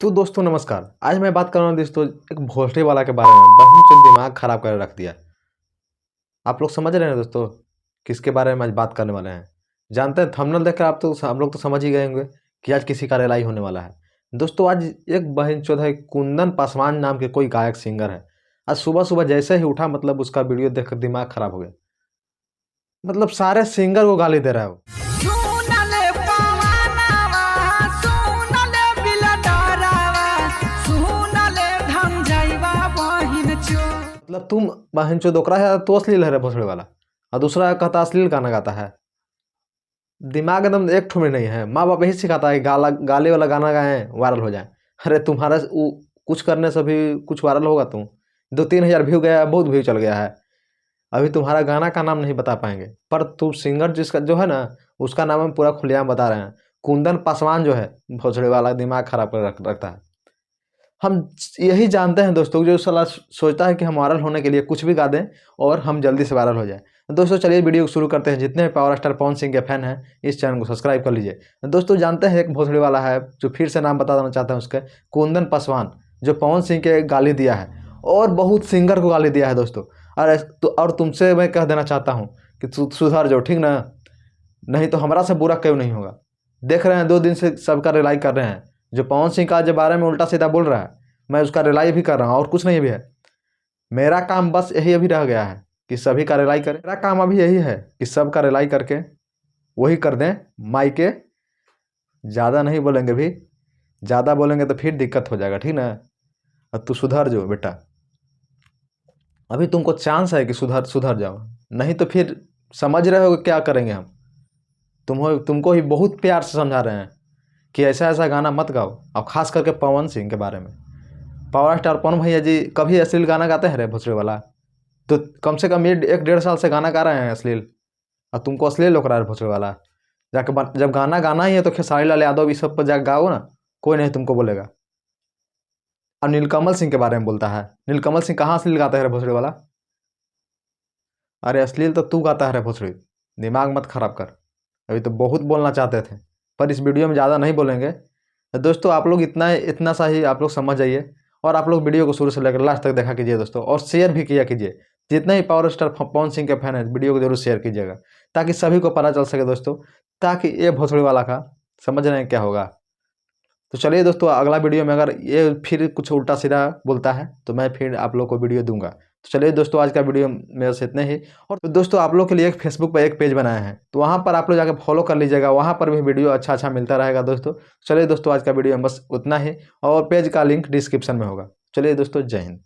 तो दोस्तों नमस्कार। आज मैं बात कर रहा हूँ दोस्तों एक भोसड़ी वाला के बारे में। बहुत दिमाग खराब कर रख दिया। आप लोग समझ रहे हैं दोस्तों किसके बारे में आज बात करने वाले हैं। जानते हैं थंबनेल देखकर हम लोग तो समझ ही गए होंगे कि आज किसी का रिलाई होने वाला है। दोस्तों आज एक बहन चौध है, कुंदन पासवान नाम के कोई गायक सिंगर है। आज सुबह सुबह जैसे ही उठा मतलब उसका वीडियो देखकर दिमाग खराब हो गया। मतलब सारे सिंगर को गाली दे रहा है वो। मतलब तुम बहन चो दोकरा है तो अश्लील है रे भोसड़े वाला, और दूसरा कहता अश्लील गाना गाता है। दिमाग एकदम एक ठो में नहीं है। माँ बाप यही सिखाता है कि गाली वाला गाना गाएं वायरल हो जाए। अरे तुम्हारा कुछ करने से भी कुछ वायरल होगा। तुम 2-3 हज़ार व्यू गया, बहुत व्यू चल गया है। अभी तुम्हारा गाना का नाम नहीं बता पाएंगे, पर तुम सिंगर जिसका जो है ना उसका नाम हम पूरा खुलेआम बता रहे हैं। कुंदन पासवान जो है भोसड़े वाला दिमाग खराब कर रखता है। हम यही जानते हैं दोस्तों जो साला सोचता है कि हम वायरल होने के लिए कुछ भी गा दें और हम जल्दी से वायरल हो जाए। दोस्तों चलिए वीडियो को शुरू करते हैं। जितने भी पावर स्टार पवन सिंह के फैन हैं इस चैनल को सब्सक्राइब कर लीजिए। दोस्तों जानते हैं एक भोसड़ी वाला है जो फिर से नाम बता देना चाहते हैं उसके, कुंदन पासवान, जो पवन सिंह के गाली दिया है और बहुत सिंगर को गाली दिया है दोस्तों। और तुमसे मैं कह देना चाहता हूँ कि सुधर जाओ, ठीक ना। नहीं तो हमारा से बुरा क्यों नहीं होगा। देख रहे हैं 2 दिन से सबका रिलाई कर रहे हैं। जो पवन सिंह का जो बारे में उल्टा सीधा बोल रहा है मैं उसका रिलाई भी कर रहा हूँ और कुछ नहीं भी है। मेरा काम बस यही अभी रह गया है कि सभी का रिलाई करें। मेरा काम अभी यही है कि सबका रिलाई करके वही कर दें। माइके ज़्यादा नहीं बोलेंगे भी, ज़्यादा बोलेंगे तो फिर दिक्कत हो जाएगा, ठीक ना। अब तू सुधर जाओ बेटा, अभी तुमको चांस है कि सुधर जाओ, नहीं तो फिर समझ रहे हो क्या करेंगे हम। तुमको ही बहुत प्यार से समझा रहे हैं कि ऐसा ऐसा गाना मत गाओ। और ख़ास करके पवन सिंह के बारे में। पावर स्टार पवन भैया जी कभी अश्लील गाना गाते हैं रे भोसड़ी वाला। तो कम से कम ये 1-1.5 साल से गाना गा रहे हैं अश्लील, और तुमको अश्लील लोग रहा है भोसड़ी वाला। जाके जब गाना गाना ही है तो खेसारी लाल यादव इस सब पर जाकर गाओ ना, कोई नहीं तुमको बोलेगा। और नीलकमल सिंह के बारे में बोलता है। नीलकमल सिंह कहाँ अश्लील गाता है रे भोसड़ी वाला। अरे अश्लील तो तू गाता है रे भोसड़ी, दिमाग मत खराब कर। अभी तो बहुत बोलना चाहते थे पर इस वीडियो में ज़्यादा नहीं बोलेंगे। तो दोस्तों आप लोग इतना सा ही आप लोग समझ जाइए, और आप लोग वीडियो को शुरू से लेकर लास्ट तक देखा कीजिए दोस्तों, और शेयर भी किया कीजिए। जितने ही पावर स्टार पवन सिंह के फैन हैं वीडियो को जरूर शेयर कीजिएगा ताकि सभी को पता चल सके दोस्तों, ताकि ये भोसड़ी वाला का समझ रहे हैं क्या होगा। तो चलिए दोस्तों अगला वीडियो में अगर ये फिर कुछ उल्टा सीधा बोलता है तो मैं फिर आप लोग को वीडियो दूंगा। तो चलिए दोस्तों आज का वीडियो मेरे से इतने ही। और तो दोस्तों आप लोग के लिए एक फेसबुक पर एक पेज बनाया है, तो वहाँ पर आप लोग जाकर फॉलो कर लीजिएगा। वहाँ पर भी वीडियो अच्छा अच्छा मिलता रहेगा दोस्तों। चलिए दोस्तों आज का वीडियो में बस उतना ही, और पेज का लिंक डिस्क्रिप्शन में होगा। चलिए दोस्तों जय हिंद।